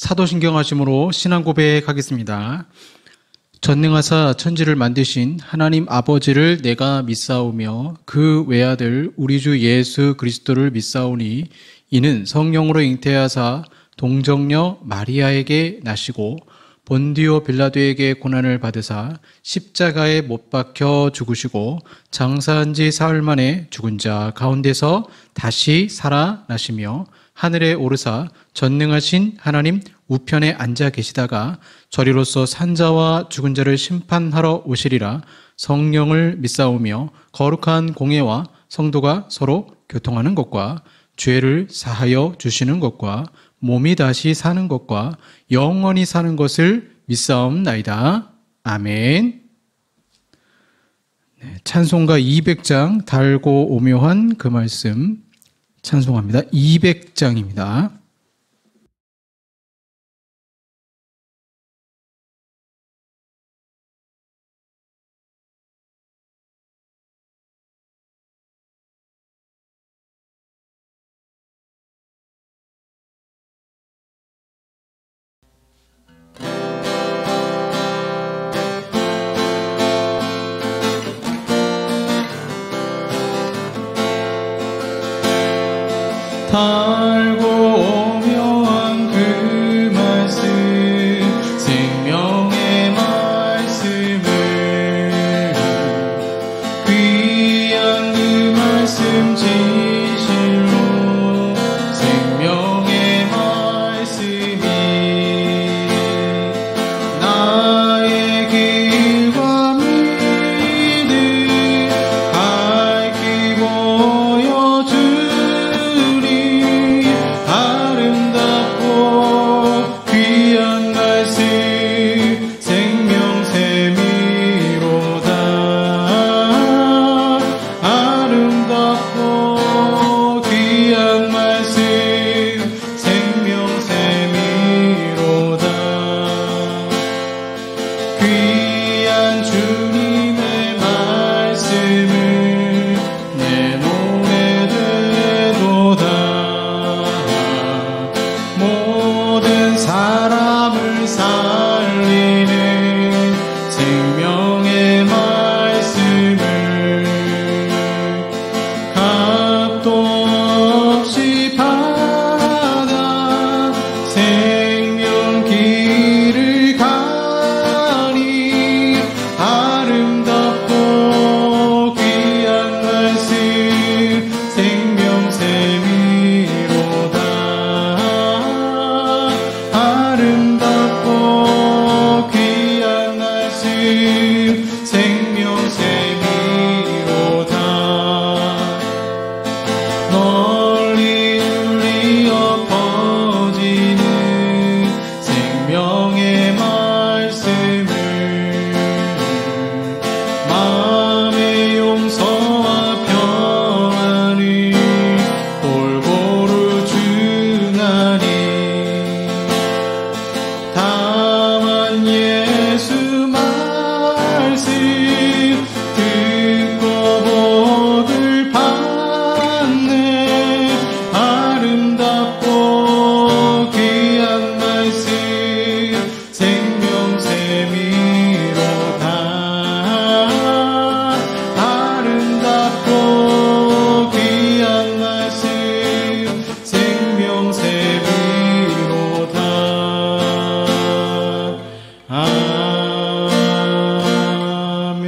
사도신경하심으로 신앙 고백하겠습니다. 전능하사 천지를 만드신 하나님 아버지를 내가 믿사오며 그 외아들 우리 주 예수 그리스도를 믿사오니 이는 성령으로 잉태하사 동정녀 마리아에게 나시고 본디오 빌라도에게 고난을 받으사 십자가에 못 박혀 죽으시고 장사한 지 사흘 만에 죽은 자 가운데서 다시 살아나시며 하늘에 오르사 전능하신 하나님 우편에 앉아 계시다가 저리로서 산자와 죽은 자를 심판하러 오시리라. 성령을 믿사오며 거룩한 공예와 성도가 서로 교통하는 것과 죄를 사하여 주시는 것과 몸이 다시 사는 것과 영원히 사는 것을 믿사옵나이다. 아멘. 찬송가 200장 달고 오묘한 그 말씀 찬송합니다. 200장입니다. 달고 오묘한 그 말씀 생명의 말씀을 귀한 그 말씀 진실로 생명의 말씀이 나의 길과 믿음 밝히 보여주 아름답고 귀한 말씀 생명샘이로다. 아름답고 귀한 말씀 생명샘이로다. 귀한 주님의 말씀을 내 노래 되도다. 모든 사람을 살리는 생명의 말씀을 값도 없이 받아 생명 길을 가니 아름답고 귀한 말씀 생명샘이로다. 아름답고 귀한 말씀 생명샘이로다. 널리 울리어 퍼지는 생명의 말씀을 마음의 용서와 평안을 골고루 주나니 다만 예수 말씀 듣고 복을 받네. 아름답고 귀한 말씀 생명샘이로다. 아름답고 귀한 말씀 생명샘이로다. 아멘.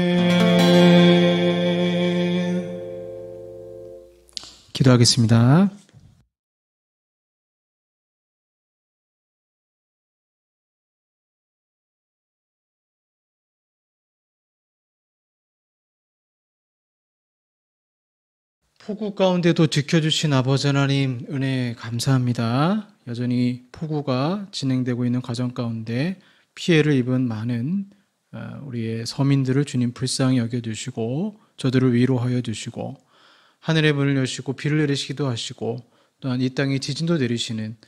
기도하겠습니다. 폭우 가운데도 지켜주신 아버지 하나님 은혜 감사합니다. 여전히 폭우가 진행되고 있는 과정 가운데 피해를 입은 많은 우리의 서민들을 주님 불쌍히 여겨주시고 저들을 위로하여 주시고 하늘의 문을 여시고 비를 내리시기도 하시고 또한 이 땅에 지진도 내리시는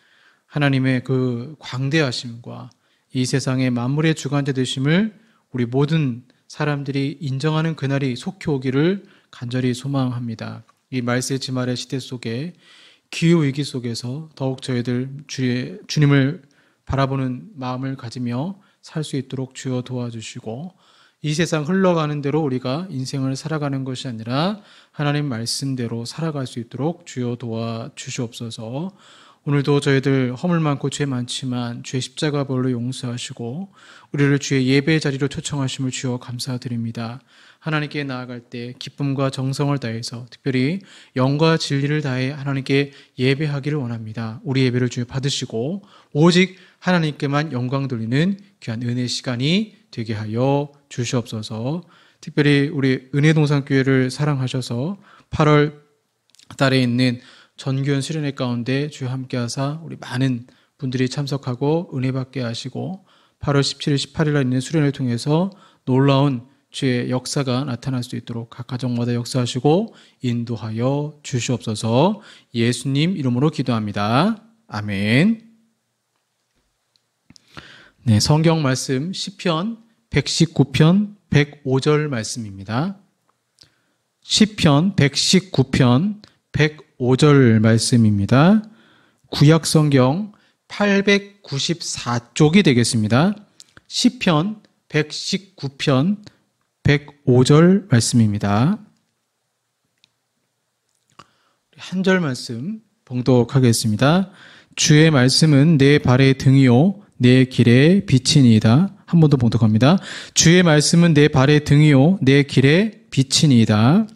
하나님의 그 광대하심과 이 세상의 만물의 주관자 되심을 우리 모든 사람들이 인정하는 그날이 속히 오기를 간절히 소망합니다. 이 말세 지말의 시대 속에 기후 위기 속에서 더욱 저희들 주님을 바라보는 마음을 가지며 살 수 있도록 주여 도와주시고, 이 세상 흘러가는 대로 우리가 인생을 살아가는 것이 아니라 하나님 말씀대로 살아갈 수 있도록 주여 도와주시옵소서. 오늘도 저희들 허물 많고 죄 많지만 주의 십자가 벌로 용서하시고 우리를 주의 예배 자리로 초청하심을 주여 감사드립니다. 하나님께 나아갈 때 기쁨과 정성을 다해서 특별히 영과 진리를 다해 하나님께 예배하기를 원합니다. 우리 예배를 주여 받으시고 오직 하나님께만 영광 돌리는 귀한 은혜 시간이 되게 하여 주시옵소서. 특별히 우리 은혜동산교회를 사랑하셔서 8월 달에 있는 전교연 수련회 가운데 주여 함께하사 우리 많은 분들이 참석하고 은혜 받게 하시고 8월 17일, 18일 날 있는 수련회를 통해서 놀라운 주의 역사가 나타날 수 있도록 각 가정마다 역사하시고 인도하여 주시옵소서. 예수님 이름으로 기도합니다. 아멘. 네, 성경 말씀 시편 119편 105절 말씀입니다. 시편 119편 105절 말씀입니다. 구약 성경 894쪽이 되겠습니다. 시편 119편 105절 말씀입니다. 한 절 말씀 봉독하겠습니다. 주의 말씀은 내 발의 등이요 내 길의 빛이니이다. 한 번 더 봉독합니다. 주의 말씀은 내 발의 등이요 내 길의 빛이니이다.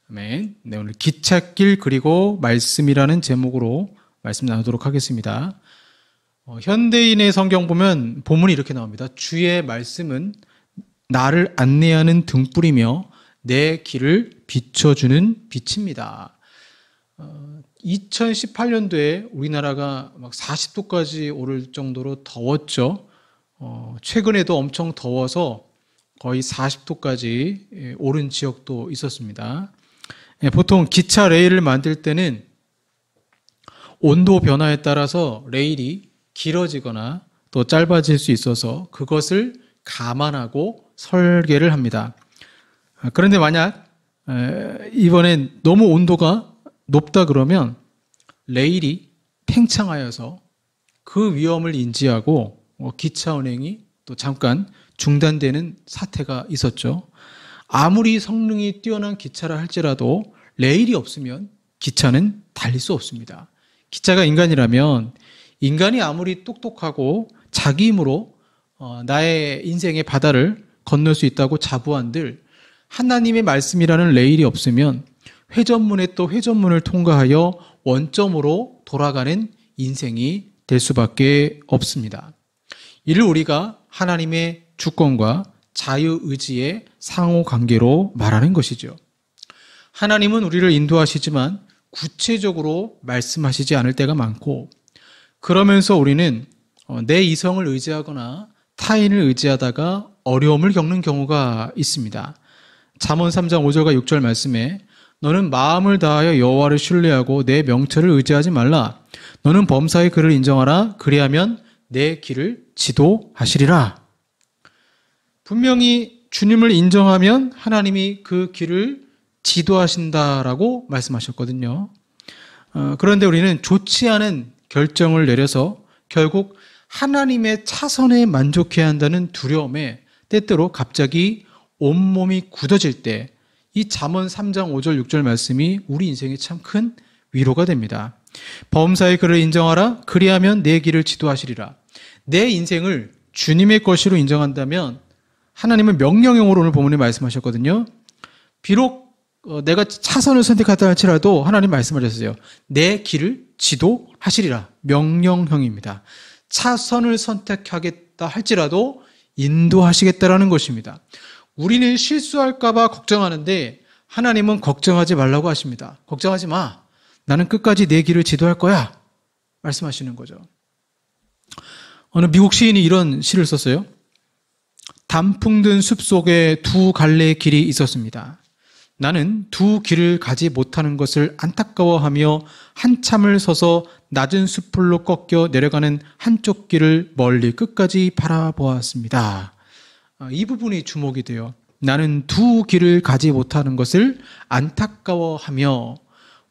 아멘. 네, 오늘 기찻길 그리고 말씀이라는 제목으로 말씀 나누도록 하겠습니다. 현대인의 성경 보면 본문이 이렇게 나옵니다. 주의 말씀은 나를 안내하는 등불이며 내 길을 비춰주는 빛입니다. 2018년도에 우리나라가 막 40도까지 오를 정도로 더웠죠. 최근에도 엄청 더워서 거의 40도까지 오른 지역도 있었습니다. 보통 기차 레일을 만들 때는 온도 변화에 따라서 레일이 길어지거나 또 짧아질 수 있어서 그것을 감안하고 설계를 합니다. 그런데 만약 이번엔 너무 온도가 높다 그러면 레일이 팽창하여서 그 위험을 인지하고 기차 운행이 또 잠깐 중단되는 사태가 있었죠. 아무리 성능이 뛰어난 기차라 할지라도 레일이 없으면 기차는 달릴 수 없습니다. 기차가 인간이라면 인간이 아무리 똑똑하고 자기 힘으로 나의 인생의 바다를 건널 수 있다고 자부한들 하나님의 말씀이라는 레일이 없으면 회전문에 또 회전문을 통과하여 원점으로 돌아가는 인생이 될 수밖에 없습니다. 이를 우리가 하나님의 주권과 자유의지의 상호관계로 말하는 것이죠. 하나님은 우리를 인도하시지만 구체적으로 말씀하시지 않을 때가 많고 그러면서 우리는 내 이성을 의지하거나 타인을 의지하다가 어려움을 겪는 경우가 있습니다. 잠언 3장 5절과 6절 말씀에 너는 마음을 다하여 여호와를 신뢰하고 내 명철을 의지하지 말라. 너는 범사의 그를 인정하라. 그리하면 내 길을 지도하시리라. 분명히 주님을 인정하면 하나님이 그 길을 지도하신다라고 말씀하셨거든요. 그런데 우리는 좋지 않은 결정을 내려서 결국 하나님의 차선에 만족해야 한다는 두려움에 때때로 갑자기 온몸이 굳어질 때 이 잠언 3장 5절 6절 말씀이 우리 인생에 참 큰 위로가 됩니다. 범사의 그를 인정하라. 그리하면 내 길을 지도하시리라. 내 인생을 주님의 것으로 인정한다면 하나님은 명령형으로 오늘 본문에 말씀하셨거든요. 비록 내가 차선을 선택하다 할지라도 하나님 말씀하셨어요. 내 길을 지도하시리라. 명령형입니다. 차선을 선택하겠다 할지라도 인도하시겠다라는 것입니다. 우리는 실수할까 봐 걱정하는데 하나님은 걱정하지 말라고 하십니다. 걱정하지 마. 나는 끝까지 내 길을 지도할 거야. 말씀하시는 거죠. 어느 미국 시인이 이런 시를 썼어요. 단풍 든 숲속에 두 갈래의 길이 있었습니다. 나는 두 길을 가지 못하는 것을 안타까워하며 한참을 서서 낮은 숲으로 꺾여 내려가는 한쪽 길을 멀리 끝까지 바라보았습니다. 이 부분이 주목이 돼요. 나는 두 길을 가지 못하는 것을 안타까워하며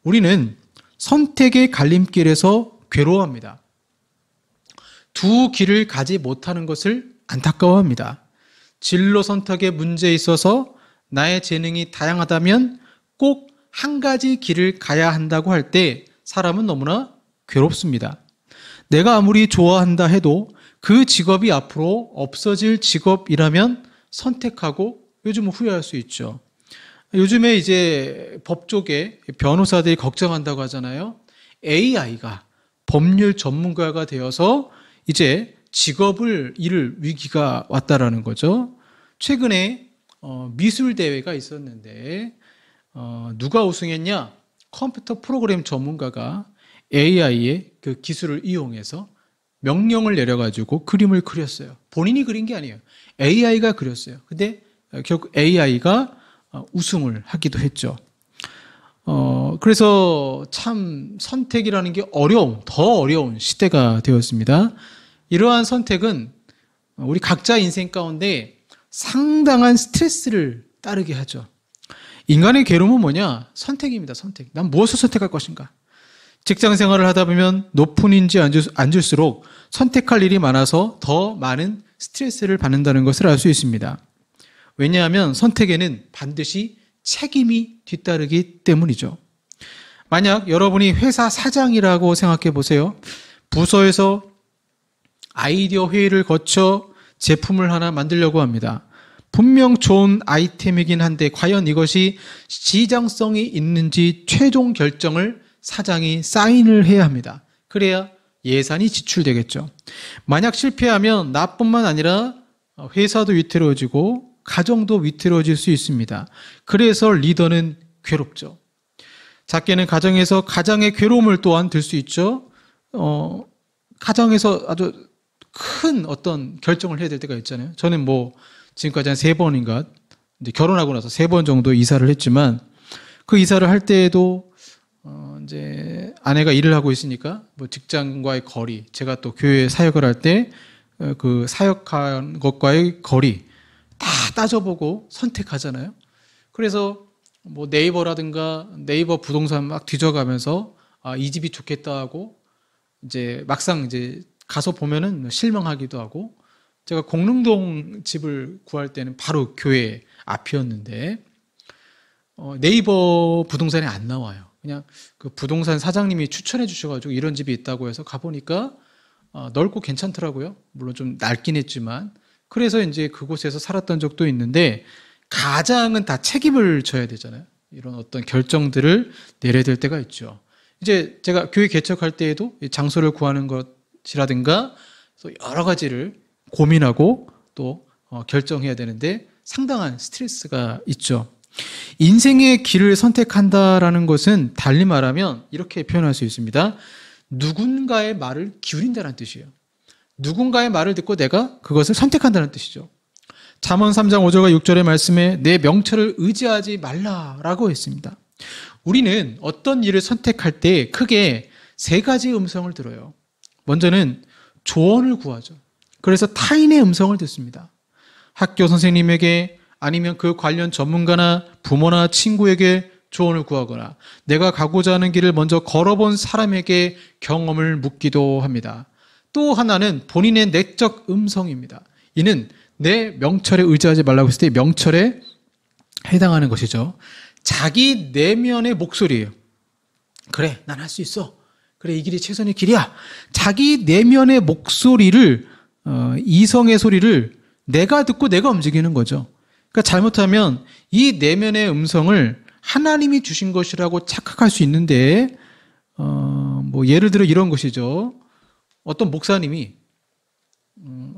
우리는 선택의 갈림길에서 괴로워합니다. 두 길을 가지 못하는 것을 안타까워합니다. 진로 선택에 문제에 있어서 나의 재능이 다양하다면 꼭 한 가지 길을 가야 한다고 할 때 사람은 너무나 괴롭습니다. 내가 아무리 좋아한다 해도 그 직업이 앞으로 없어질 직업이라면 선택하고 요즘은 후회할 수 있죠. 요즘에 이제 법 쪽에 변호사들이 걱정한다고 하잖아요. AI가 법률 전문가가 되어서 이제 직업을 잃을 위기가 왔다라는 거죠. 최근에 미술 대회가 있었는데 누가 우승했냐? 컴퓨터 프로그램 전문가가 AI의 그 기술을 이용해서 명령을 내려가지고 그림을 그렸어요. 본인이 그린 게 아니에요. AI가 그렸어요. 근데 결국 AI가 우승을 하기도 했죠. 그래서 참 선택이라는 게 더 어려운 시대가 되었습니다. 이러한 선택은 우리 각자 인생 가운데 상당한 스트레스를 따르게 하죠. 인간의 괴로움은 뭐냐? 선택입니다. 선택. 난 무엇을 선택할 것인가? 직장 생활을 하다 보면 높은 인지에 앉을수록 선택할 일이 많아서 더 많은 스트레스를 받는다는 것을 알 수 있습니다. 왜냐하면 선택에는 반드시 책임이 뒤따르기 때문이죠. 만약 여러분이 회사 사장이라고 생각해 보세요. 부서에서 아이디어 회의를 거쳐 제품을 하나 만들려고 합니다. 분명 좋은 아이템이긴 한데 과연 이것이 시장성이 있는지 최종 결정을 사장이 사인을 해야 합니다. 그래야 예산이 지출되겠죠. 만약 실패하면 나뿐만 아니라 회사도 위태로워지고 가정도 위태로워질 수 있습니다. 그래서 리더는 괴롭죠. 작게는 가정에서 가장의 괴로움을 또한 들 수 있죠. 가정에서 아주 큰 어떤 결정을 해야 될 때가 있잖아요. 저는 지금까지 한 3번인가 이제 결혼하고 나서 3번 정도 이사를 했지만 그 이사를 할 때에도 이제 아내가 일을 하고 있으니까 직장과의 거리, 제가 또 교회 사역을 할 때 그 사역한 것과의 거리 다 따져보고 선택하잖아요. 그래서 네이버라든가 네이버 부동산 막 뒤져가면서 이 집이 좋겠다 하고 이제 막상 이제 가서 보면은 실망하기도 하고, 제가 공릉동 집을 구할 때는 바로 교회 앞이었는데 네이버 부동산에 안 나와요. 그냥 그 부동산 사장님이 추천해 주셔가지고 이런 집이 있다고 해서 가보니까 넓고 괜찮더라고요. 물론 좀 낡긴 했지만. 그래서 이제 그곳에서 살았던 적도 있는데, 가장은 다 책임을 져야 되잖아요. 이런 어떤 결정들을 내려야 될 때가 있죠. 이제 제가 교회 개척할 때에도 장소를 구하는 것이라든가 또 여러 가지를 고민하고 또 결정해야 되는데 상당한 스트레스가 있죠. 인생의 길을 선택한다라는 것은 달리 말하면 이렇게 표현할 수 있습니다. 누군가의 말을 기울인다는 뜻이에요. 누군가의 말을 듣고 내가 그것을 선택한다는 뜻이죠. 잠언 3장 5절과 6절의 말씀에 내 명철을 의지하지 말라라고 했습니다. 우리는 어떤 일을 선택할 때 크게 3가지 음성을 들어요. 먼저는 조언을 구하죠. 그래서 타인의 음성을 듣습니다. 학교 선생님에게, 아니면 그 관련 전문가나 부모나 친구에게 조언을 구하거나 내가 가고자 하는 길을 먼저 걸어본 사람에게 경험을 묻기도 합니다. 또 하나는 본인의 내적 음성입니다. 이는 내 명철에 의지하지 말라고 했을 때 명철에 해당하는 것이죠. 자기 내면의 목소리예요. 그래, 난 할 수 있어. 그래, 이 길이 최선의 길이야. 자기 내면의 목소리를, 이성의 소리를 내가 듣고 내가 움직이는 거죠. 그러니까 잘못하면 이 내면의 음성을 하나님이 주신 것이라고 착각할 수 있는데, 예를 들어 이런 것이죠. 어떤 목사님이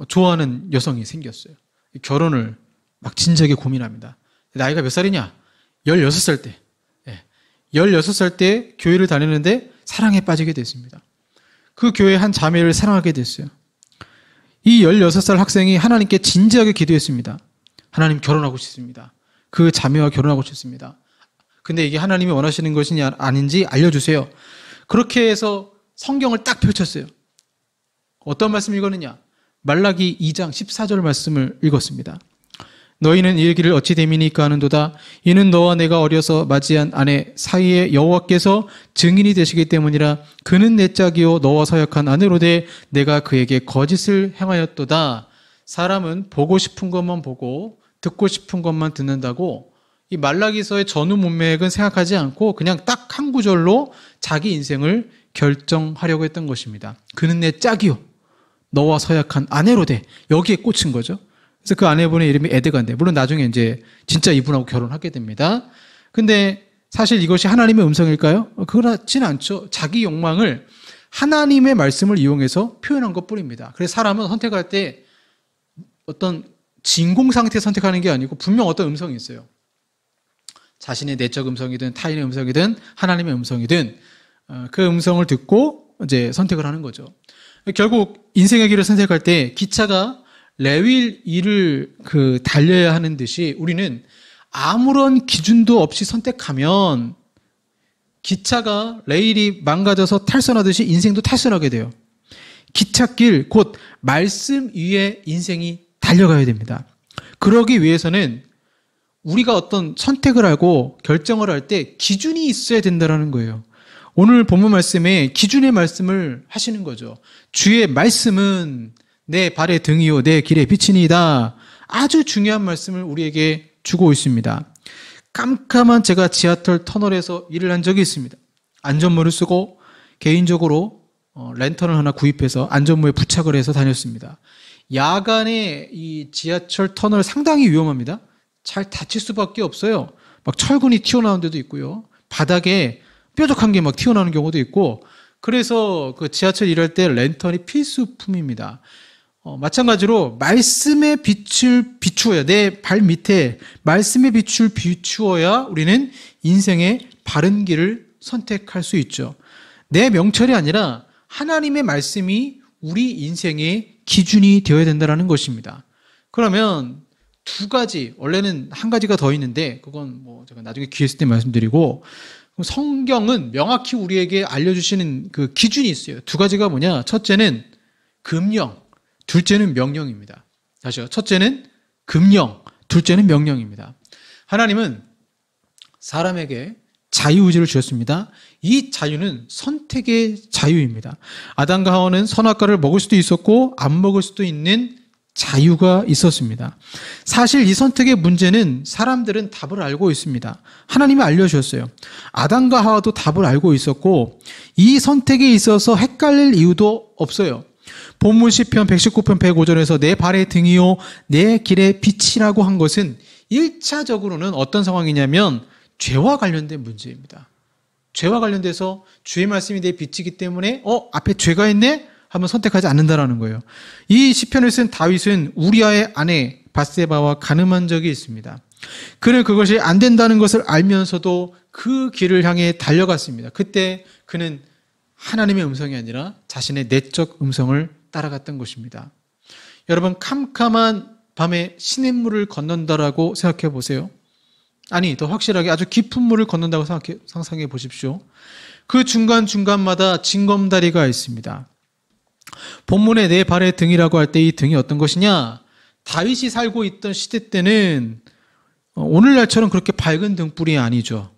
좋아하는 여성이 생겼어요. 결혼을 막 진지하게 고민합니다. 나이가 몇 살이냐? 16살 때. 16살 때 교회를 다니는데 사랑에 빠지게 됐습니다. 그 교회 한 자매를 사랑하게 됐어요. 이 16살 학생이 하나님께 진지하게 기도했습니다. 하나님, 결혼하고 싶습니다. 그 자매와 결혼하고 싶습니다. 근데 이게 하나님이 원하시는 것이냐 아닌지 알려주세요. 그렇게 해서 성경을 딱 펼쳤어요. 어떤 말씀 읽었느냐? 말라기 2장 14절 말씀을 읽었습니다. 너희는 이르기를 어찌 됨이니까 하는도다. 이는 너와 내가 어려서 맞이한 아내 사이에 여호와께서 증인이 되시기 때문이라. 그는 내 짝이요 너와 서약한 아내로되 내가 그에게 거짓을 행하였도다. 사람은 보고 싶은 것만 보고 듣고 싶은 것만 듣는다고 이 말라기서의 전후 문맥은 생각하지 않고 그냥 딱 한 구절로 자기 인생을 결정하려고 했던 것입니다. 그는 내 짝이요 너와 서약한 아내로되, 여기에 꽂힌 거죠. 그래서 그 아내분의 이름이 에드가인데, 물론 나중에 이제 진짜 이분하고 결혼하게 됩니다. 근데 사실 이것이 하나님의 음성일까요? 그렇진 않죠. 자기 욕망을 하나님의 말씀을 이용해서 표현한 것 뿐입니다. 그래서 사람은 선택할 때 어떤 진공 상태 선택하는 게 아니고 분명 어떤 음성이 있어요. 자신의 내적 음성이든 타인의 음성이든 하나님의 음성이든 그 음성을 듣고 이제 선택을 하는 거죠. 결국 인생의 길을 선택할 때 기차가 레윌 일을 달려야 하는 듯이 우리는 아무런 기준도 없이 선택하면 기차가 레일이 망가져서 탈선하듯이 인생도 탈선하게 돼요. 기찻길 곧 말씀 위에 인생이 달려가야 됩니다. 그러기 위해서는 우리가 어떤 선택을 하고 결정을 할 때 기준이 있어야 된다는 거예요. 오늘 본문 말씀에 기준의 말씀을 하시는 거죠. 주의 말씀은 내 발의 등이요 내 길의 빛이니이다. 아주 중요한 말씀을 우리에게 주고 있습니다. 깜깜한 제가 지하철 터널에서 일을 한 적이 있습니다. 안전모를 쓰고 개인적으로 랜턴을 하나 구입해서 안전모에 부착을 해서 다녔습니다. 야간에 이 지하철 터널 상당히 위험합니다. 잘 다칠 수밖에 없어요. 막 철근이 튀어나오는 데도 있고요. 바닥에 뾰족한 게 막 튀어나오는 경우도 있고, 그래서 그 지하철 일할 때 랜턴이 필수품입니다. 마찬가지로 말씀의 빛을 비추어야, 내 발 밑에 말씀의 빛을 비추어야 우리는 인생의 바른 길을 선택할 수 있죠. 내 명철이 아니라 하나님의 말씀이 우리 인생의 기준이 되어야 된다는 것입니다. 그러면 두 가지, 원래는 한 가지가 더 있는데 그건 뭐 제가 나중에 기회 있을 때 말씀드리고, 성경은 명확히 우리에게 알려주시는 그 기준이 있어요. 두 가지가 뭐냐? 첫째는 금령, 둘째는 명령입니다. 다시요. 첫째는 금령, 둘째는 명령입니다. 하나님은 사람에게 자유의지를 주셨습니다. 이 자유는 선택의 자유입니다. 아담과 하와는 선악과를 먹을 수도 있었고 안 먹을 수도 있는 자유가 있었습니다. 사실 이 선택의 문제는 사람들은 답을 알고 있습니다. 하나님이 알려주셨어요. 아담과 하와도 답을 알고 있었고 이 선택에 있어서 헷갈릴 이유도 없어요. 본문 시편 119편 105절에서 내 발의 등이요 내 길의 빛이라고 한 것은 1차적으로는 어떤 상황이냐면 죄와 관련된 문제입니다. 죄와 관련돼서 주의 말씀이 내 빛이기 때문에 앞에 죄가 있네? 하면 선택하지 않는다라는 거예요. 이 시편을 쓴 다윗은 우리아의 아내 밧세바와 간음한 적이 있습니다. 그는 그것이 안 된다는 것을 알면서도 그 길을 향해 달려갔습니다. 그때 그는 하나님의 음성이 아니라 자신의 내적 음성을 따라갔던 것입니다. 여러분, 캄캄한 밤에 시냇물을 건넌다라고 생각해 보세요. 아니, 더 확실하게 아주 깊은 물을 건넌다고 상상해 보십시오. 그 중간중간마다 징검다리가 있습니다. 본문에 내 발의 등이라고 할 때 이 등이 어떤 것이냐? 다윗이 살고 있던 시대 때는 오늘날처럼 그렇게 밝은 등불이 아니죠.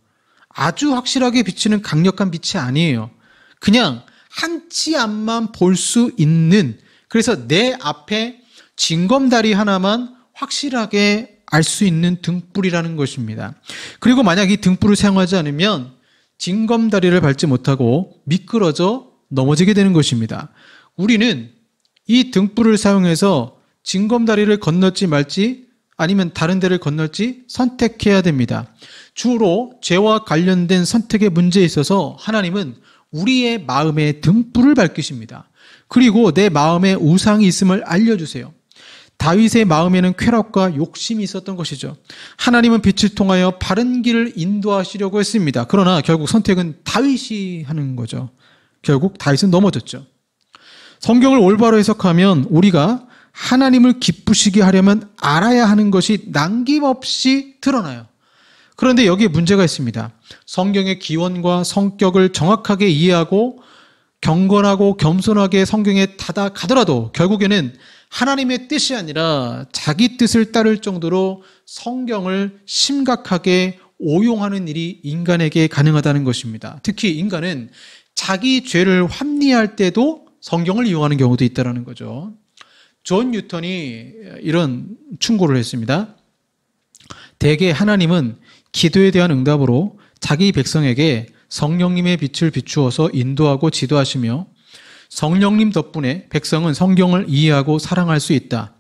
아주 확실하게 비치는 강력한 빛이 아니에요. 그냥 한 치 앞만 볼 수 있는, 그래서 내 앞에 징검다리 하나만 확실하게 알 수 있는 등불이라는 것입니다. 그리고 만약 이 등불을 사용하지 않으면 징검다리를 밟지 못하고 미끄러져 넘어지게 되는 것입니다. 우리는 이 등불을 사용해서 징검다리를 건널지 말지 아니면 다른 데를 건널지 선택해야 됩니다. 주로 죄와 관련된 선택의 문제에 있어서 하나님은 우리의 마음에 등불을 밝히십니다. 그리고 내 마음에 우상이 있음을 알려주세요. 다윗의 마음에는 쾌락과 욕심이 있었던 것이죠. 하나님은 빛을 통하여 바른 길을 인도하시려고 했습니다. 그러나 결국 선택은 다윗이 하는 거죠. 결국 다윗은 넘어졌죠. 성경을 올바로 해석하면 우리가 하나님을 기쁘시게 하려면 알아야 하는 것이 남김없이 드러나요. 그런데 여기에 문제가 있습니다. 성경의 기원과 성격을 정확하게 이해하고 경건하고 겸손하게 성경에 다가가더라도 결국에는 하나님의 뜻이 아니라 자기 뜻을 따를 정도로 성경을 심각하게 오용하는 일이 인간에게 가능하다는 것입니다. 특히 인간은 자기 죄를 합리화할 때도 성경을 이용하는 경우도 있다는 거죠. 존 뉴턴이 이런 충고를 했습니다. 대개 하나님은 기도에 대한 응답으로 자기 백성에게 성령님의 빛을 비추어서 인도하고 지도하시며 성령님 덕분에 백성은 성경을 이해하고 사랑할 수 있다.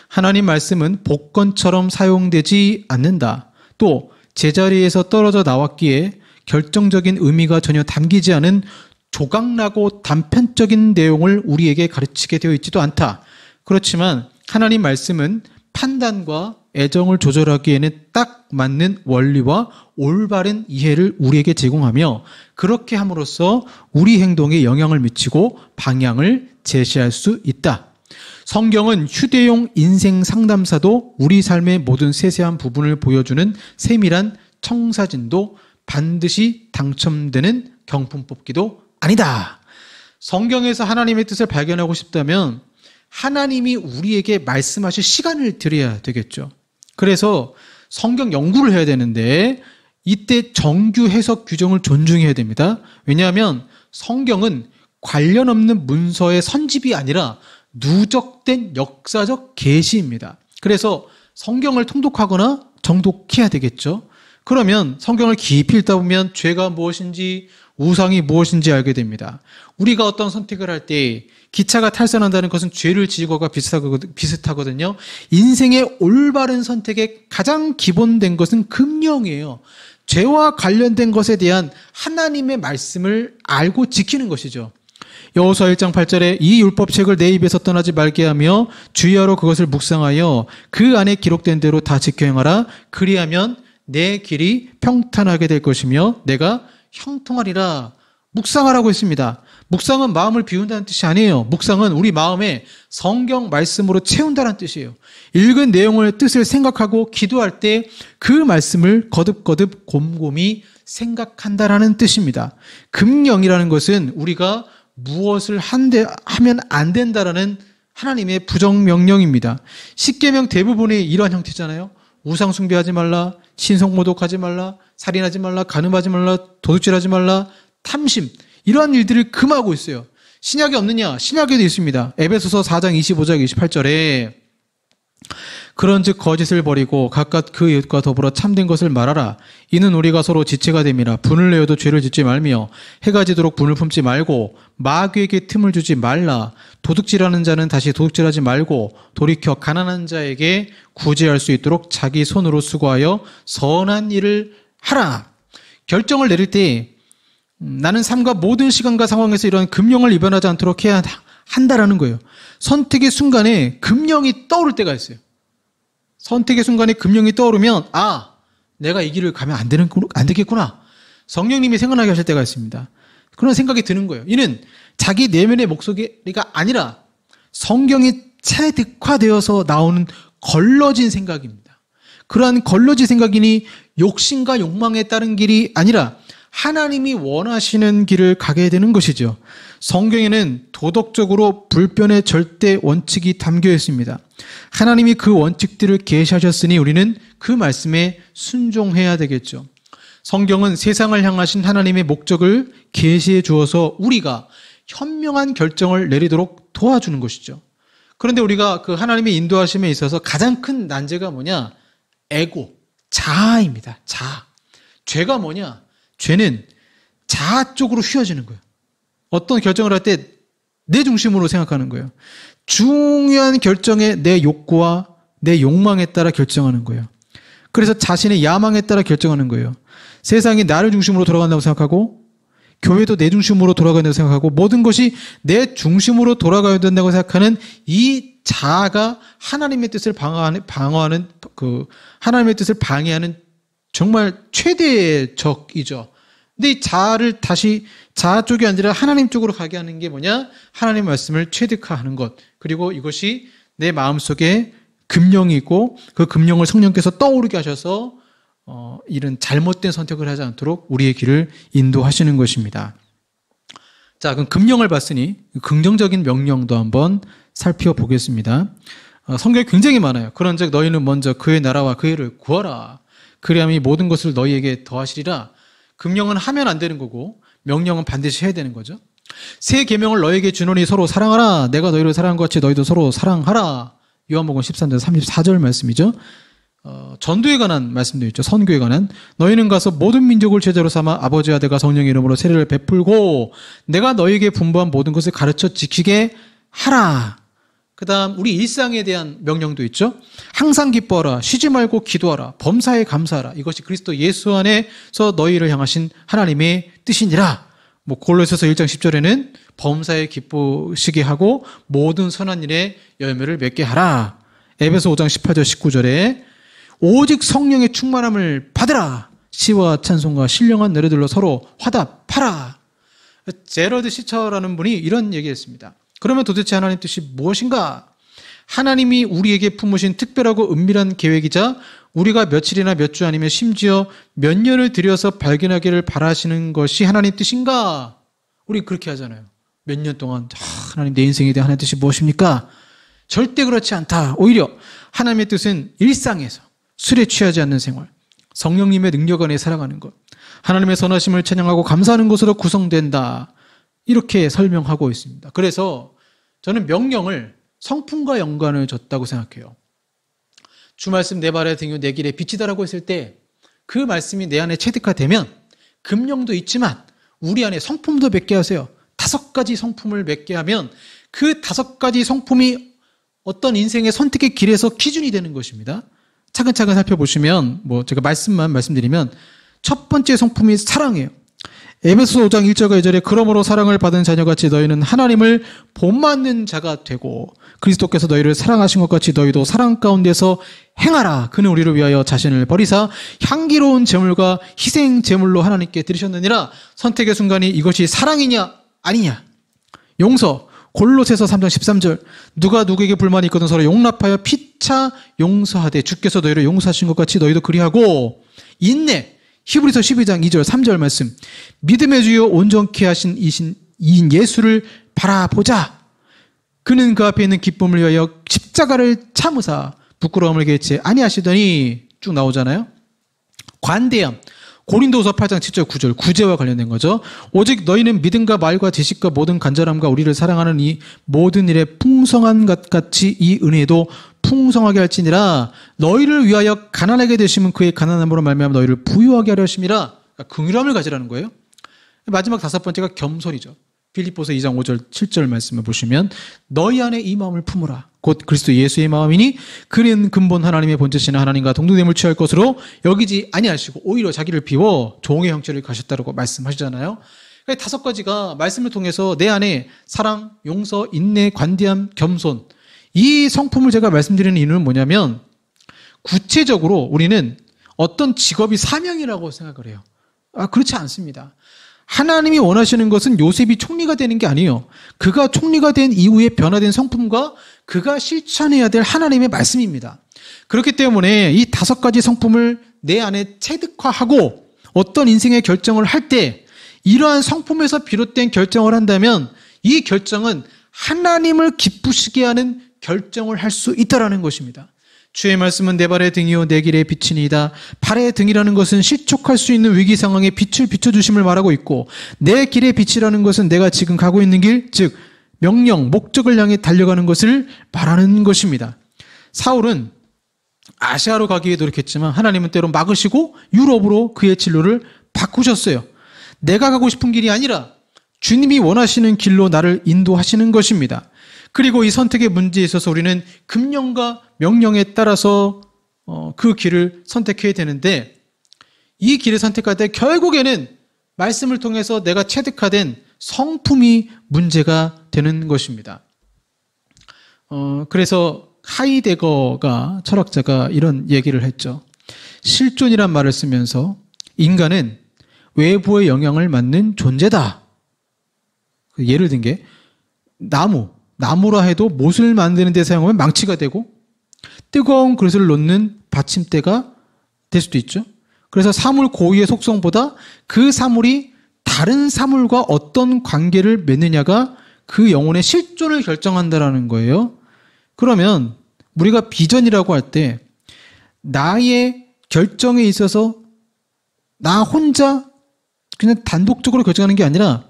하나님 말씀은 복권처럼 사용되지 않는다. 또 제자리에서 떨어져 나왔기에 결정적인 의미가 전혀 담기지 않은 조각나고 단편적인 내용을 우리에게 가르치게 되어 있지도 않다. 그렇지만 하나님 말씀은 판단과 애정을 조절하기에는 딱 맞는 원리와 올바른 이해를 우리에게 제공하며 그렇게 함으로써 우리 행동에 영향을 미치고 방향을 제시할 수 있다. 성경은 휴대용 인생 상담사도 우리 삶의 모든 세세한 부분을 보여주는 세밀한 청사진도 반드시 당첨되는 경품 뽑기도 아니다. 성경에서 하나님의 뜻을 발견하고 싶다면 하나님이 우리에게 말씀하실 시간을 드려야 되겠죠. 그래서 성경 연구를 해야 되는데 이때 정규 해석 규정을 존중해야 됩니다. 왜냐하면 성경은 관련 없는 문서의 선집이 아니라 누적된 역사적 계시입니다. 그래서 성경을 통독하거나 정독해야 되겠죠. 그러면 성경을 깊이 읽다 보면 죄가 무엇인지 우상이 무엇인지 알게 됩니다. 우리가 어떤 선택을 할 때 기차가 탈선한다는 것은 죄를 지은 것과 비슷하거든요. 인생의 올바른 선택의 가장 기본된 것은 금령이에요. 죄와 관련된 것에 대한 하나님의 말씀을 알고 지키는 것이죠. 여호수아 1장 8절에 이 율법책을 내 입에서 떠나지 말게 하며 주의하러 그것을 묵상하여 그 안에 기록된 대로 다 지켜 행하라. 그리하면 내 길이 평탄하게 될 것이며 내가 형통하리라. 묵상하라고 했습니다. 묵상은 마음을 비운다는 뜻이 아니에요. 묵상은 우리 마음에 성경 말씀으로 채운다는 뜻이에요. 읽은 내용을 뜻을 생각하고 기도할 때 그 말씀을 거듭거듭 곰곰이 생각한다라는 뜻입니다. 금령이라는 것은 우리가 무엇을 하면 안 된다라는 하나님의 부정명령입니다. 십계명 대부분이 이러한 형태잖아요. 우상 숭배하지 말라, 신성모독하지 말라, 살인하지 말라, 간음하지 말라, 도둑질하지 말라, 탐심, 이러한 일들을 금하고 있어요. 신약에 없느냐? 신약에도 있습니다. 에베소서 4장 25절 28절에 그런즉 거짓을 버리고 각각 그 이웃과 더불어 참된 것을 말하라. 이는 우리가 서로 지체가 됨이라. 분을 내어도 죄를 짓지 말며 해가 지도록 분을 품지 말고 마귀에게 틈을 주지 말라. 도둑질하는 자는 다시 도둑질하지 말고 돌이켜 가난한 자에게 구제할 수 있도록 자기 손으로 수고하여 선한 일을 하라. 결정을 내릴 때 나는 삶과 모든 시간과 상황에서 이런 금령을 위반하지 않도록 해야 한다라는 거예요. 선택의 순간에 금령이 떠오를 때가 있어요. 선택의 순간에 금령이 떠오르면 내가 이 길을 가면 안 되겠구나. 성령님이 생각나게 하실 때가 있습니다. 그런 생각이 드는 거예요. 이는 자기 내면의 목소리가 아니라 성경이 체득화되어서 나오는 걸러진 생각입니다. 그러한 걸러진 생각이니 욕심과 욕망에 따른 길이 아니라 하나님이 원하시는 길을 가게 되는 것이죠. 성경에는 도덕적으로 불변의 절대 원칙이 담겨 있습니다. 하나님이 그 원칙들을 계시하셨으니 우리는 그 말씀에 순종해야 되겠죠. 성경은 세상을 향하신 하나님의 목적을 계시해 주어서 우리가 현명한 결정을 내리도록 도와주는 것이죠. 그런데 우리가 그 하나님의 인도하심에 있어서 가장 큰 난제가 뭐냐? 에고, 자아입니다. 자아. 죄가 뭐냐? 죄는 자아 쪽으로 휘어지는 거예요. 어떤 결정을 할 때 내 중심으로 생각하는 거예요. 중요한 결정에 내 욕구와 내 욕망에 따라 결정하는 거예요. 그래서 자신의 야망에 따라 결정하는 거예요. 세상이 나를 중심으로 돌아간다고 생각하고 교회도 내 중심으로 돌아간다고 생각하고 모든 것이 내 중심으로 돌아가야 된다고 생각하는 이 자아가 하나님의 뜻을 방어하는 하나님의 뜻을 방해하는 정말 최대의 적이죠. 근데 이 자아를 다시 자아 쪽이 아니라 하나님 쪽으로 가게 하는 게 뭐냐? 하나님의 말씀을 체득화하는 것. 그리고 이것이 내 마음속에 금령이 있고 그 금령을 성령께서 떠오르게 하셔서 이런 잘못된 선택을 하지 않도록 우리의 길을 인도하시는 것입니다. 자, 그럼 금령을 봤으니 긍정적인 명령도 한번 살펴보겠습니다. 성경에 굉장히 많아요. 그런즉 너희는 먼저 그의 나라와 그의 의를 구하라. 그리하면 이 모든 것을 너희에게 더하시리라. 금령은 하면 안 되는 거고 명령은 반드시 해야 되는 거죠. 새 계명을 너희에게 주노니 서로 사랑하라. 내가 너희를 사랑한 것 같이 너희도 서로 사랑하라. 요한복음 13장 34절 말씀이죠. 전도에 관한 말씀도 있죠. 선교에 관한. 너희는 가서 모든 민족을 제자로 삼아 아버지와 아들과 성령의 이름으로 세례를 베풀고 내가 너희에게 분부한 모든 것을 가르쳐 지키게 하라. 그 다음 우리 일상에 대한 명령도 있죠. 항상 기뻐하라. 쉬지 말고 기도하라. 범사에 감사하라. 이것이 그리스도 예수 안에서 너희를 향하신 하나님의 뜻이니라. 골로새서 1장 10절에는 범사에 기쁘시게 하고 모든 선한 일에 열매를 맺게 하라. 에베소 5장 18절 19절에 오직 성령의 충만함을 받으라. 시와 찬송과 신령한 노래들로 서로 화답하라. 제러드 시처라는 분이 이런 얘기했습니다. 그러면 도대체 하나님 뜻이 무엇인가? 하나님이 우리에게 품으신 특별하고 은밀한 계획이자 우리가 며칠이나 몇 주 아니면 심지어 몇 년을 들여서 발견하기를 바라시는 것이 하나님 뜻인가? 우리 그렇게 하잖아요. 몇 년 동안 하나님 내 인생에 대한 하나님 뜻이 무엇입니까? 절대 그렇지 않다. 오히려 하나님의 뜻은 일상에서 술에 취하지 않는 생활, 성령님의 능력 안에 살아가는 것, 하나님의 선하심을 찬양하고 감사하는 것으로 구성된다. 이렇게 설명하고 있습니다. 그래서 저는 명령을 성품과 연관을 줬다고 생각해요. 주 말씀 내 발에 등이요 내 길에 빛이다라고 했을 때 그 말씀이 내 안에 체득화되면 금령도 있지만 우리 안에 성품도 맺게 하세요. 5가지 성품을 맺게 하면 그 5가지 성품이 어떤 인생의 선택의 길에서 기준이 되는 것입니다. 차근차근 살펴보시면 제가 말씀만 말씀드리면 첫 번째 성품이 사랑이에요. 에베소 5장 1절과 2절에 그러므로 사랑을 받은 자녀같이 너희는 하나님을 본받는 자가 되고 그리스도께서 너희를 사랑하신 것 같이 너희도 사랑 가운데서 행하라. 그는 우리를 위하여 자신을 버리사 향기로운 제물과 희생 제물로 하나님께 드리셨느니라. 선택의 순간이 이것이 사랑이냐 아니냐. 용서 골로새서 3장 13절 누가 누구에게 불만이 있거든 서로 용납하여 피차 용서하되 주께서 너희를 용서하신 것 같이 너희도 그리하고 인내 히브리서 12장 2절 3절 말씀 믿음의 주요 온전케 하신 이인 예수를 바라보자. 그는 그 앞에 있는 기쁨을 위하여 십자가를 참으사 부끄러움을 개치 아니하시더니 쭉 나오잖아요. 관대함 고린도후서 8장 7절 9절 구제와 관련된 거죠. 오직 너희는 믿음과 말과 지식과 모든 간절함과 우리를 사랑하는 이 모든 일에 풍성한 것 같이 이 은혜도 풍성하게 할지니라. 너희를 위하여 가난하게 되시면 그의 가난함으로 말미암아 너희를 부유하게 하려 하심이라. 긍휼함을 가지라는 거예요. 마지막 5번째가 겸손이죠. 빌립보서 2장 5절 7절 말씀을 보시면 너희 안에 이 마음을 품으라. 곧 그리스도 예수의 마음이니 그는 근본 하나님의 본체시나 하나님과 동등됨을 취할 것으로 여기지 아니하시고 오히려 자기를 비워 종의 형체를 가셨다고 말씀하시잖아요. 5가지가 말씀을 통해서 내 안에 사랑, 용서, 인내, 관대함, 겸손 이 성품을 제가 말씀드리는 이유는 뭐냐면 구체적으로 우리는 어떤 직업이 사명이라고 생각을 해요. 그렇지 않습니다. 하나님이 원하시는 것은 요셉이 총리가 되는 게 아니에요. 그가 총리가 된 이후에 변화된 성품과 그가 실천해야 될 하나님의 말씀입니다. 그렇기 때문에 이 5가지 성품을 내 안에 체득화하고 어떤 인생의 결정을 할 때 이러한 성품에서 비롯된 결정을 한다면 이 결정은 하나님을 기쁘시게 하는 결정을 할 수 있다라는 것입니다. 주의 말씀은 내 발의 등이요 내 길의 빛이니이다. 발의 등이라는 것은 실족할 수 있는 위기 상황에 빛을 비춰주심을 말하고 있고 내 길의 빛이라는 것은 내가 지금 가고 있는 길, 즉 명령, 목적을 향해 달려가는 것을 말하는 것입니다. 사울은 아시아로 가기 위해 노력했지만 하나님은 때로 막으시고 유럽으로 그의 진로를 바꾸셨어요. 내가 가고 싶은 길이 아니라 주님이 원하시는 길로 나를 인도하시는 것입니다. 그리고 이 선택의 문제에 있어서 우리는 금령과 명령에 따라서 그 길을 선택해야 되는데 이 길을 선택할 때 결국에는 말씀을 통해서 내가 체득화된 성품이 문제가 되는 것입니다. 그래서 하이데거가 철학자가 이런 얘기를 했죠. 실존이란 말을 쓰면서 인간은 외부의 영향을 받는 존재다. 예를 든 게 나무라 해도 못을 만드는 데 사용하면 망치가 되고 뜨거운 그릇을 놓는 받침대가 될 수도 있죠. 그래서 사물 고유의 속성보다 그 사물이 다른 사물과 어떤 관계를 맺느냐가 그 영혼의 실존을 결정한다라는 거예요. 그러면 우리가 비전이라고 할 때 나의 결정에 있어서 나 혼자 그냥 단독적으로 결정하는 게 아니라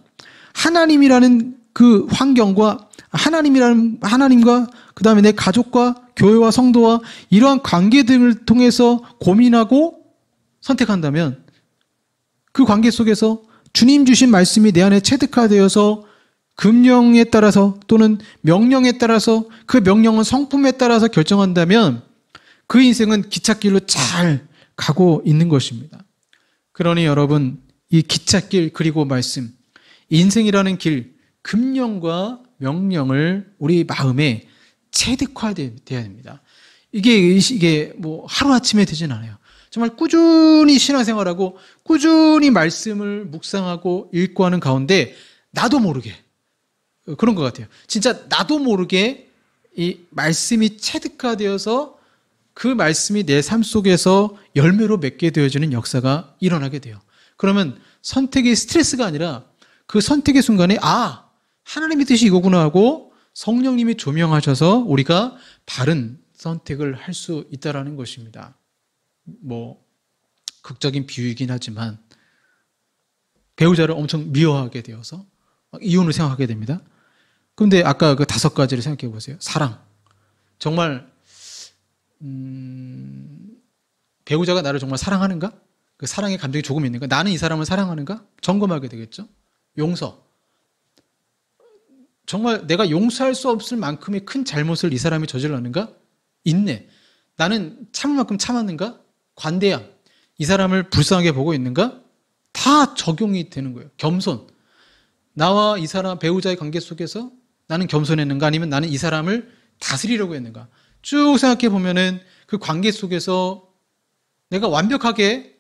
하나님이라는 그 환경과 하나님과 그다음에 내 가족과 교회와 성도와 이러한 관계 등을 통해서 고민하고 선택한다면 그 관계 속에서 주님 주신 말씀이 내 안에 체득화되어서 금령에 따라서 또는 명령에 따라서 그 명령은 성품에 따라서 결정한다면 그 인생은 기찻길로 잘 가고 있는 것입니다. 그러니 여러분, 이 기찻길 그리고 말씀, 인생이라는 길, 금령과 명령을 우리 마음에 체득화되어야 됩니다. 이게 뭐 하루아침에 되진 않아요. 정말 꾸준히 신앙생활하고 꾸준히 말씀을 묵상하고 읽고 하는 가운데 나도 모르게 그런 것 같아요. 진짜 나도 모르게 이 말씀이 체득화되어서 그 말씀이 내 삶 속에서 열매로 맺게 되어지는 역사가 일어나게 돼요. 그러면 선택이 스트레스가 아니라 그 선택의 순간에 하나님의 뜻이 이거구나 하고 성령님이 조명하셔서 우리가 바른 선택을 할 수 있다라는 것입니다. 뭐 극적인 비유이긴 하지만 배우자를 엄청 미워하게 되어서 이혼을 생각하게 됩니다. 그런데 아까 그 5가지를 생각해 보세요. 사랑. 정말 배우자가 나를 정말 사랑하는가? 그 사랑의 감정이 조금 있는가? 나는 이 사람을 사랑하는가? 점검하게 되겠죠. 용서. 정말 내가 용서할 수 없을 만큼의 큰 잘못을 이 사람이 저질렀는가? 인내. 나는 참을 만큼 참았는가? 관대함. 이 사람을 불쌍하게 보고 있는가? 다 적용이 되는 거예요. 겸손. 나와 이 사람 배우자의 관계 속에서 나는 겸손했는가? 아니면 나는 이 사람을 다스리려고 했는가? 쭉 생각해 보면은 그 관계 속에서 내가 완벽하게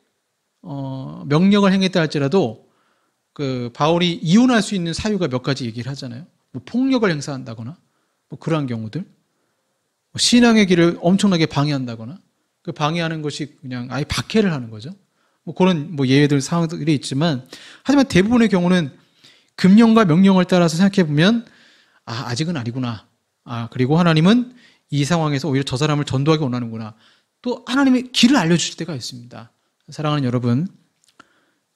명령을 행했다 할지라도 그 바울이 이혼할 수 있는 사유가 몇 가지 얘기를 하잖아요. 뭐 폭력을 행사한다거나 뭐 그러한 경우들, 신앙의 길을 엄청나게 방해한다거나 그 방해하는 것이 그냥 아예 박해를 하는 거죠. 뭐 그런 뭐 예외들 상황들이 있지만 하지만 대부분의 경우는 금령과 명령을 따라서 생각해 보면 아직은 아니구나. 그리고 하나님은 이 상황에서 오히려 저 사람을 전도하기 원하는구나. 또 하나님의 길을 알려주실 때가 있습니다. 사랑하는 여러분,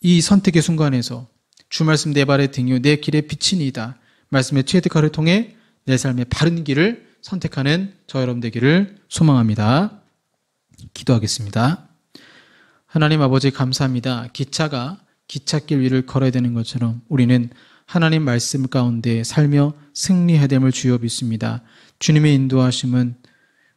이 선택의 순간에서 주 말씀 내 발의 등이요 내 길의 빛이니이다. 말씀의 체득화를 통해 내 삶의 바른 길을 선택하는 저 여러분 되기를 소망합니다. 기도하겠습니다. 하나님 아버지 감사합니다. 기차가 기찻길 위를 걸어야 되는 것처럼 우리는 하나님 말씀 가운데 살며 승리해야 됨을 주여 믿습니다. 주님의 인도하심은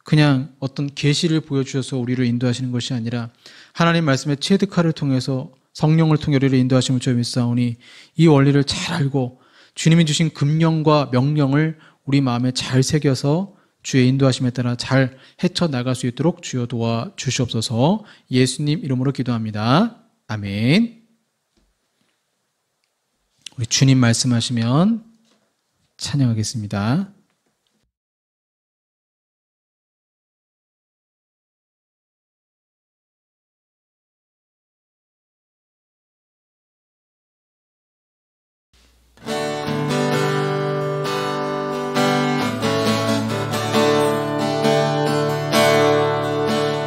그냥 어떤 계시를 보여주셔서 우리를 인도하시는 것이 아니라 하나님 말씀의 체득화를 통해서 성령을 통해 우리를 인도하심을 주여 믿사오니 이 원리를 잘 알고 주님이 주신 금령과 명령을 우리 마음에 잘 새겨서 주의 인도하심에 따라 잘 헤쳐나갈 수 있도록 주여 도와주시옵소서. 예수님 이름으로 기도합니다. 아멘. 우리 주님 말씀하시면 찬양하겠습니다.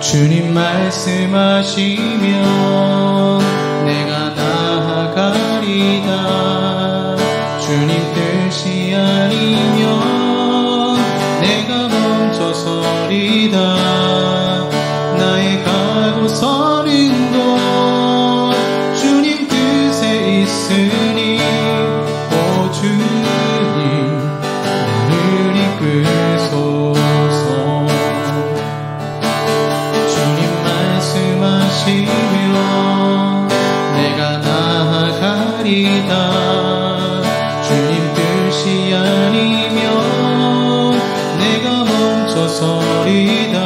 주님 말씀하시면 내가 나아가리다. 주님 뜻이 아니면 내가 멈춰서리다. 나의 가고 서는 곳 주님 뜻에 있으니 오 주님 나를 이끄소서. 말씀하시면 내가 나아가리다. 주님 뜻이 아니면 내가 멈춰서리다.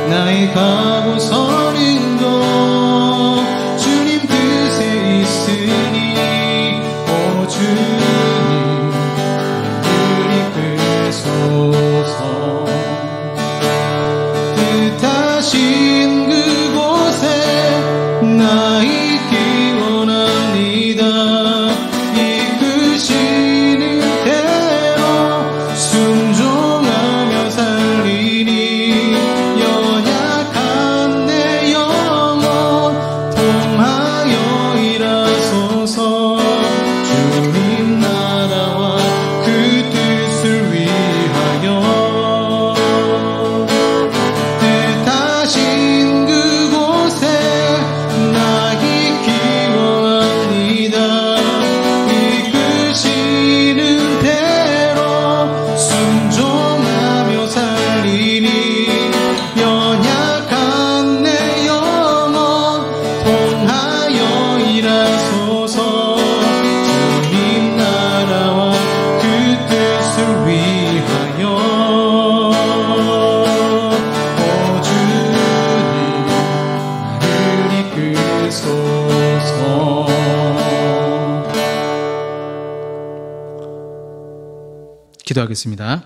나의 가고 서는 곳 주님 뜻에 있으니 오 주님 나를 이끄소서. 뜻하신 그곳에 나 있기 원합니다. 기도하겠습니다.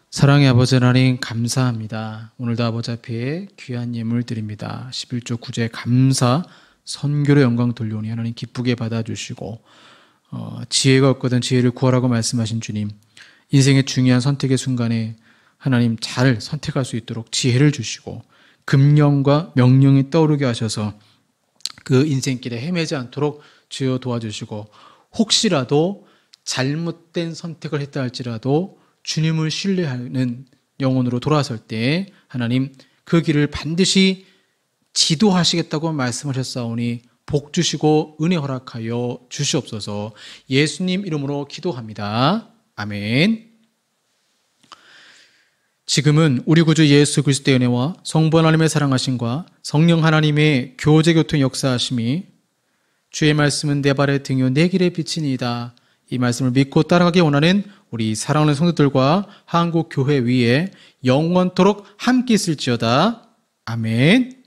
사랑의 아버지 하나님 감사합니다. 오늘도 아버지 앞에 귀한 예물 드립니다. 11조 9제 감사 선교로 영광 돌려오니 하나님 기쁘게 받아주시고 지혜가 없거든 지혜를 구하라고 말씀하신 주님, 인생의 중요한 선택의 순간에 하나님 잘 선택할 수 있도록 지혜를 주시고 금령과 명령이 떠오르게 하셔서 그 인생길에 헤매지 않도록 주여 도와주시고, 혹시라도 잘못된 선택을 했다 할지라도 주님을 신뢰하는 영혼으로 돌아설 때 하나님 그 길을 반드시 지도하시겠다고 말씀하셨사오니 복 주시고 은혜 허락하여 주시옵소서. 예수님 이름으로 기도합니다. 아멘. 지금은 우리 구주 예수 그리스도의 은혜와 성부 하나님의 사랑하심과 성령 하나님의 교제교통 역사하심이, 주의 말씀은 내 발의 등이요 내 길의 빛이니이다, 이 말씀을 믿고 따라가기 원하는 우리 사랑하는 성도들과 한국 교회 위에 영원토록 함께 있을지어다. 아멘.